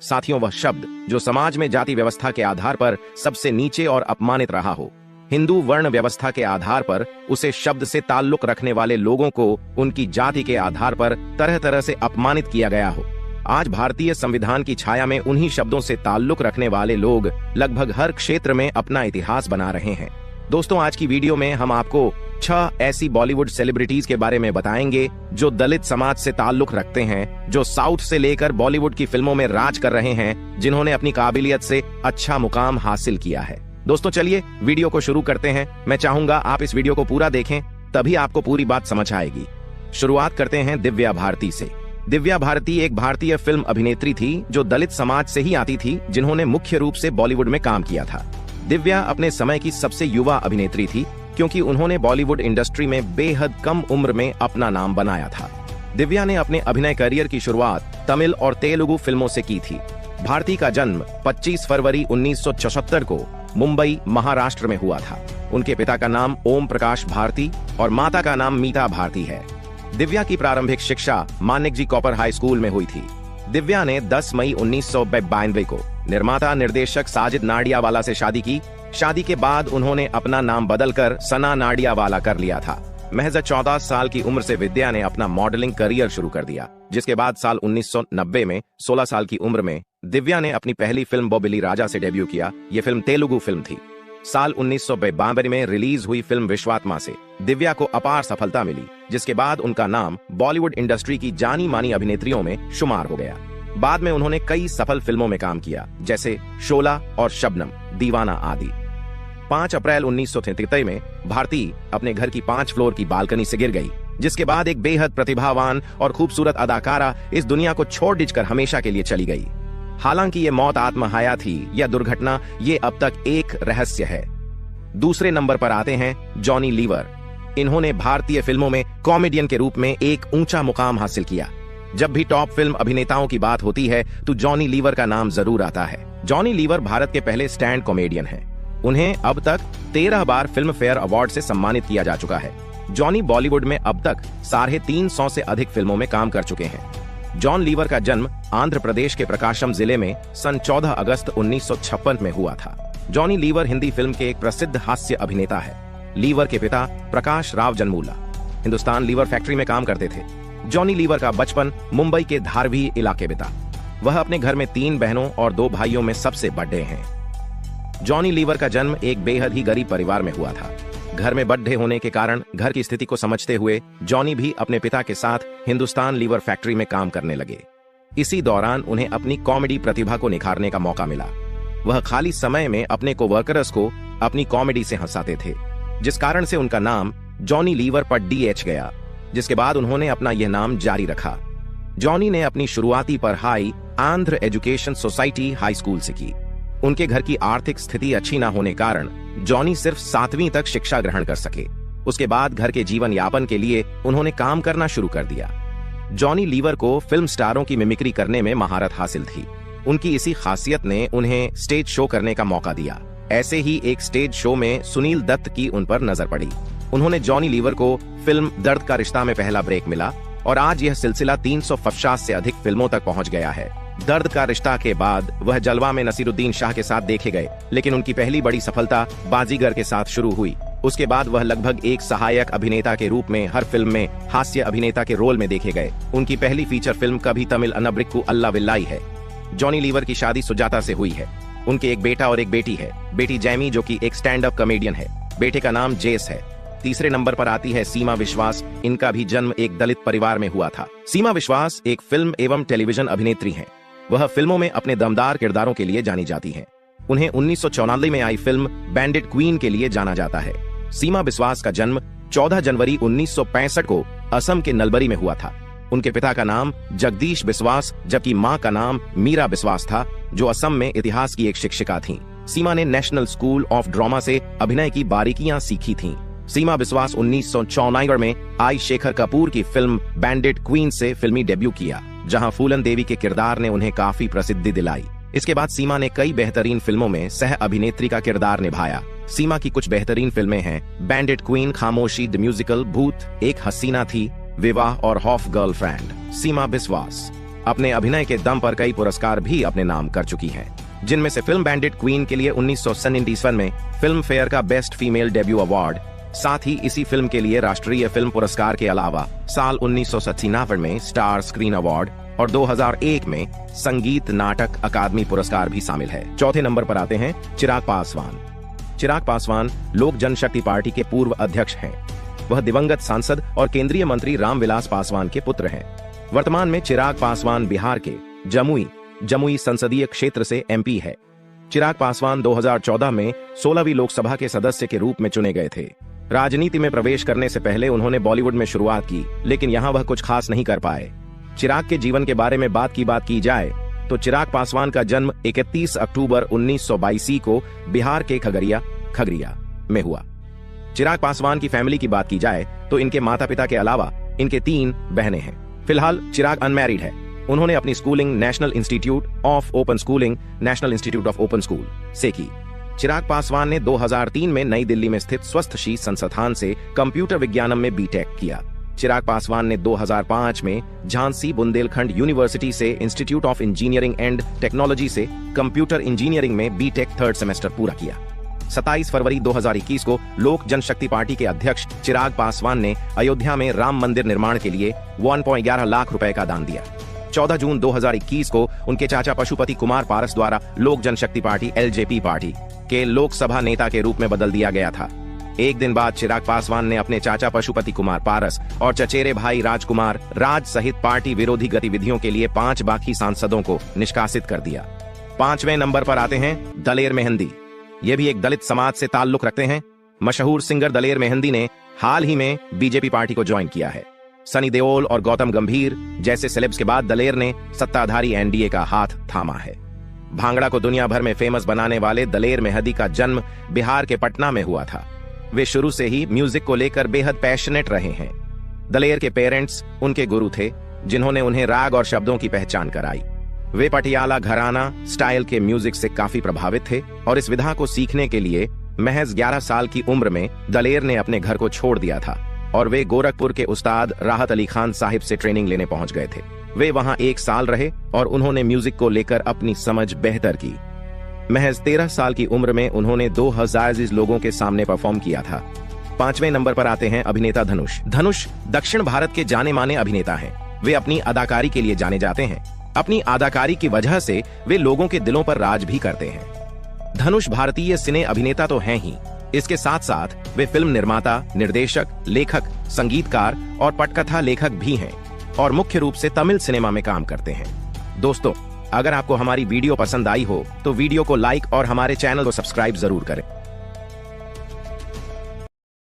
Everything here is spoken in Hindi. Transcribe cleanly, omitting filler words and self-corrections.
साथियों, वह शब्द जो समाज में जाति व्यवस्था के आधार पर सबसे नीचे और अपमानित रहा हो, हिंदू वर्ण व्यवस्था के आधार पर उसे शब्द से ताल्लुक रखने वाले लोगों को उनकी जाति के आधार पर तरह तरह से अपमानित किया गया हो। आज भारतीय संविधान की छाया में उन्हीं शब्दों से ताल्लुक रखने वाले लोग लगभग हर क्षेत्र में अपना इतिहास बना रहे हैं। दोस्तों, आज की वीडियो में हम आपको 6 ऐसी बॉलीवुड सेलिब्रिटीज के बारे में बताएंगे जो दलित समाज से ताल्लुक रखते हैं, जो साउथ से लेकर बॉलीवुड की फिल्मों में राज कर रहे हैं, जिन्होंने अपनी काबिलियत से अच्छा मुकाम हासिल किया है। दोस्तों, चलिए वीडियो को शुरू करते हैं। मैं चाहूंगा आप इस वीडियो को पूरा देखें, तभी आपको पूरी बात समझ आएगी। शुरुआत करते हैं दिव्या भारती से। दिव्या भारती एक भारतीय फिल्म अभिनेत्री थी जो दलित समाज से ही आती थी, जिन्होंने मुख्य रूप से बॉलीवुड में काम किया था। दिव्या अपने समय की सबसे युवा अभिनेत्री थी, क्योंकि उन्होंने बॉलीवुड इंडस्ट्री में बेहद कम उम्र में अपना नाम बनाया था। दिव्या ने अपने अभिनय करियर की शुरुआत तमिल और तेलुगु फिल्मों से की थी। भारती का जन्म 25 फरवरी 1976 को मुंबई, महाराष्ट्र में हुआ था। उनके पिता का नाम ओम प्रकाश भारती और माता का नाम मीता भारती है। दिव्या की प्रारंभिक शिक्षा मानिक जी कॉपर हाई स्कूल में हुई थी। दिव्या ने 10 मई 1992 को निर्माता निर्देशक साजिद नाडियावाला से शादी की। शादी के बाद उन्होंने अपना नाम बदलकर सना नाडियावाला कर लिया था। महज 14 साल की उम्र से विद्या ने अपना मॉडलिंग करियर शुरू कर दिया, जिसके बाद साल 1990 में 16 साल की उम्र में दिव्या ने अपनी पहली फिल्म बोबिली राजा से डेब्यू किया। ये फिल्म तेलुगु फिल्म थी। साल 1992 में रिलीज हुई फिल्म विश्वात्मा से दिव्या को अपार सफलता मिली, जिसके बाद उनका नाम बॉलीवुड इंडस्ट्री की जानी मानी अभिनेत्रियों में शुमार हो गया। बाद में उन्होंने कई सफल फिल्मों में काम किया, जैसे शोला और शबनम, दीवाना आदि। 5 अप्रैल 1933 में भारती अपने घर की 5 फ्लोर की बालकनी से गिर गई, जिसके बाद एक बेहद प्रतिभावान और खूबसूरत अदाकारा इस दुनिया को छोड़ कर हमेशा के लिए चली गई। हालांकि ये मौत आत्महत्या थी या दुर्घटना, ये अब तक एक रहस्य है। दूसरे नंबर पर आते हैं जॉनी लीवर। इन्होंने भारतीय फिल्मों में कॉमेडियन के रूप में एक ऊंचा मुकाम हासिल किया। जब भी टॉप फिल्म अभिनेताओं की बात होती है तो जॉनी लीवर का नाम जरूर आता है। जॉनी लीवर भारत के पहले स्टैंड कॉमेडियन हैं। उन्हें अब तक 13 बार फिल्म फेयर अवार्ड से सम्मानित किया जा चुका है। जॉनी बॉलीवुड में अब तक 350 से अधिक फिल्मों में काम कर चुके हैं। जॉन लीवर का जन्म आंध्र प्रदेश के प्रकाशम जिले में सन 14 अगस्त 1956 में हुआ था। जॉनी लीवर हिंदी फिल्म के एक प्रसिद्ध हास्य अभिनेता है। लीवर के पिता प्रकाश राव जन्मूला हिंदुस्तान लीवर फैक्ट्री में काम करते थे। जॉनी लीवर का बचपन मुंबई के धारवी इलाके बीता। वह अपने घर में 3 बहनों और 2 भाइयों में सबसे बड़े हैं। जॉनी लीवर का जन्म एक बेहद ही गरीब परिवार में हुआ था। घर में बड़े होने के कारण घर की स्थिति को समझते हुए जॉनी भी अपने पिता के साथ हिंदुस्तान लीवर फैक्ट्री में काम करने लगे। इसी दौरान उन्हें अपनी कॉमेडी प्रतिभा को निखारने का मौका मिला। वह खाली समय में अपने कोवर्कर्स को अपनी कॉमेडी से हंसाते थे, जिस कारण से उनका नाम जॉनी लीवर पर DH गया, जिसके बाद उन्होंने अपना यह नाम जारी रखा। जॉनी ने अपनी शुरुआती पढ़ाई Andhra education society high school से की। उनके घर की आर्थिक स्थिति अच्छी न होने कारण जॉनी सिर्फ 7वीं तक शिक्षा ग्रहण कर सके। उसके बाद घर के जीवन यापन के लिए उन्होंने काम करना शुरू कर दिया। जॉनी लीवर को फिल्म स्टारों की मिमिक्री करने में महारत हासिल थी। उनकी इसी खासियत ने उन्हें स्टेज शो करने का मौका दिया। ऐसे ही एक स्टेज शो में सुनील दत्त की उन पर नजर पड़ी। उन्होंने जॉनी लीवर को फिल्म दर्द का रिश्ता में पहला ब्रेक मिला और आज यह सिलसिला 350 से अधिक फिल्मों तक पहुंच गया है। दर्द का रिश्ता के बाद वह जलवा में नसीरुद्दीन शाह के साथ देखे गए, लेकिन उनकी पहली बड़ी सफलता बाजीगर के साथ शुरू हुई। उसके बाद वह लगभग एक सहायक अभिनेता के रूप में हर फिल्म में हास्य अभिनेता के रोल में देखे गए। उनकी पहली फीचर फिल्म कभी तमिल अनब्रिक्कू अल्ला विल्लाई है। जॉनी लीवर की शादी सुजाता से हुई है। उनके एक बेटा और एक बेटी है। बेटी जैमी जो कि एक स्टैंड अप कॉमेडियन है। बेटे का नाम जेस है। तीसरे नंबर पर आती है सीमा विश्वास। इनका भी जन्म एक दलित परिवार में हुआ था। सीमा विश्वास एक फिल्म एवं टेलीविजन अभिनेत्री हैं। वह फिल्मों में अपने दमदार किरदारों के लिए जानी जाती हैं। उन्हें 1994 में आई फिल्म बैंडिट क्वीन के लिए जाना जाता है। सीमा विश्वास का जन्म 14 जनवरी 1965 को असम के नलबरी में हुआ था। उनके पिता का नाम जगदीश बिस्वास जबकि मां का नाम मीरा बिस्वास था, जो असम में इतिहास की एक शिक्षिका थीं। सीमा ने नेशनल स्कूल ऑफ ड्रामा से अभिनय की बारीकियां सीखी थीं। सीमा बिस्वास 1994 में आई शेखर कपूर की फिल्म बैंडिट क्वीन से फिल्मी डेब्यू किया, जहां फूलन देवी के किरदार ने उन्हें काफी प्रसिद्धि दिलाई। इसके बाद सीमा ने कई बेहतरीन फिल्मों में सह अभिनेत्री का किरदार निभाया। सीमा की कुछ बेहतरीन फिल्में हैं बैंडिट क्वीन, खामोशी द म्यूजिकल, भूत, एक हसीना थी, विवाह और हॉफ गर्लफ्रेंड। सीमा बिस्वास अपने अभिनय के दम पर कई पुरस्कार भी अपने नाम कर चुकी हैं, जिनमें से फिल्म बैंडिट क्वीन के लिए 1997 में फिल्म फेयर का बेस्ट फीमेल डेब्यू अवार्ड, साथ ही इसी फिल्म के लिए राष्ट्रीय फिल्म पुरस्कार के अलावा साल 1997 में स्टार स्क्रीन अवार्ड और 2001 में संगीत नाटक अकादमी पुरस्कार भी शामिल है। चौथे नंबर पर आते हैं चिराग पासवान। चिराग पासवान लोक जनशक्ति पार्टी के पूर्व अध्यक्ष हैं। वह दिवंगत सांसद और केंद्रीय मंत्री रामविलास पासवान के पुत्र हैं। वर्तमान में चिराग पासवान बिहार के जमुई संसदीय क्षेत्र से एमपी है। चिराग पासवान 2014 में 16वीं लोकसभा के सदस्य के रूप में चुने गए थे। राजनीति में प्रवेश करने से पहले उन्होंने बॉलीवुड में शुरुआत की, लेकिन यहां वह कुछ खास नहीं कर पाए। चिराग के जीवन के बारे में बात की जाए तो चिराग पासवान का जन्म 31 अक्टूबर 1982 को बिहार के खगड़िया में हुआ। चिराग पासवान की फैमिली की बात की जाए तो इनके माता पिता के अलावा इनके 3 बहनें हैं। फिलहाल चिराग अनमैरिड है। उन्होंने अपनी schooling national institute of open school से की। चिराग पासवान ने 2003 में नई दिल्ली में स्थित स्वस्थ संस्थान से कंप्यूटर विज्ञानम में बीटेक किया। चिराग पासवान ने 2005 में झांसी बुंदेलखंड यूनिवर्सिटी से institute of engineering and technology से कंप्यूटर इंजीनियरिंग में बीटेक 3rd सेमेस्टर पूरा किया। 27 फरवरी 2021 को लोक जनशक्ति पार्टी के अध्यक्ष चिराग पासवान ने अयोध्या में राम मंदिर निर्माण के लिए 1.11 लाख रुपए का दान दिया। 14 जून 2021 को उनके चाचा पशुपति कुमार पारस द्वारा लोक जनशक्ति पार्टी LJP पार्टी के लोकसभा नेता के रूप में बदल दिया गया था। एक दिन बाद चिराग पासवान ने अपने चाचा पशुपति कुमार पारस और चचेरे भाई राजकुमार राज सहित पार्टी विरोधी गतिविधियों के लिए 5 बाकी सांसदों को निष्कासित कर दिया। 5वें नंबर पर आते हैं दलेर मेहंदी। ये भी एक दलित समाज से ताल्लुक रखते हैं। मशहूर सिंगर दलेर मेहंदी ने हाल ही में बीजेपी पार्टी को ज्वाइन किया है। सनी देओल और गौतम गंभीर जैसे सेलेब्स के बाद दलेर ने सत्ताधारी एनडीए का हाथ थामा है। भांगड़ा को दुनिया भर में फेमस बनाने वाले दलेर मेहंदी का जन्म बिहार के पटना में हुआ था। वे शुरू से ही म्यूजिक को लेकर बेहद पैशनेट रहे हैं। दलेर के पेरेंट्स उनके गुरु थे, जिन्होंने उन्हें राग और शब्दों की पहचान कराई। वे पटियाला घराना स्टाइल के म्यूजिक से काफी प्रभावित थे और इस विधा को सीखने के लिए महज 11 साल की उम्र में दलेर ने अपने घर को छोड़ दिया था और वे गोरखपुर के उस्ताद राहत अली खान साहिब से ट्रेनिंग लेने पहुंच गए थे। वे वहां 1 साल रहे और उन्होंने म्यूजिक को लेकर अपनी समझ बेहतर की। महज 13 साल की उम्र में उन्होंने 2000 लोगों के सामने परफॉर्म किया था। 5वें नंबर पर आते हैं अभिनेता धनुष। धनुष दक्षिण भारत के जाने माने अभिनेता हैं। वे अपनी अदाकारी के लिए जाने जाते हैं। अपनी अदाकारी की वजह से वे लोगों के दिलों पर राज भी करते हैं। धनुष भारतीय सिने अभिनेता तो हैं ही, इसके साथ साथ वे फिल्म निर्माता, निर्देशक, लेखक, संगीतकार और पटकथा लेखक भी हैं और मुख्य रूप से तमिल सिनेमा में काम करते हैं। दोस्तों, अगर आपको हमारी वीडियो पसंद आई हो तो वीडियो को लाइक और हमारे चैनल को सब्सक्राइब जरूर करें।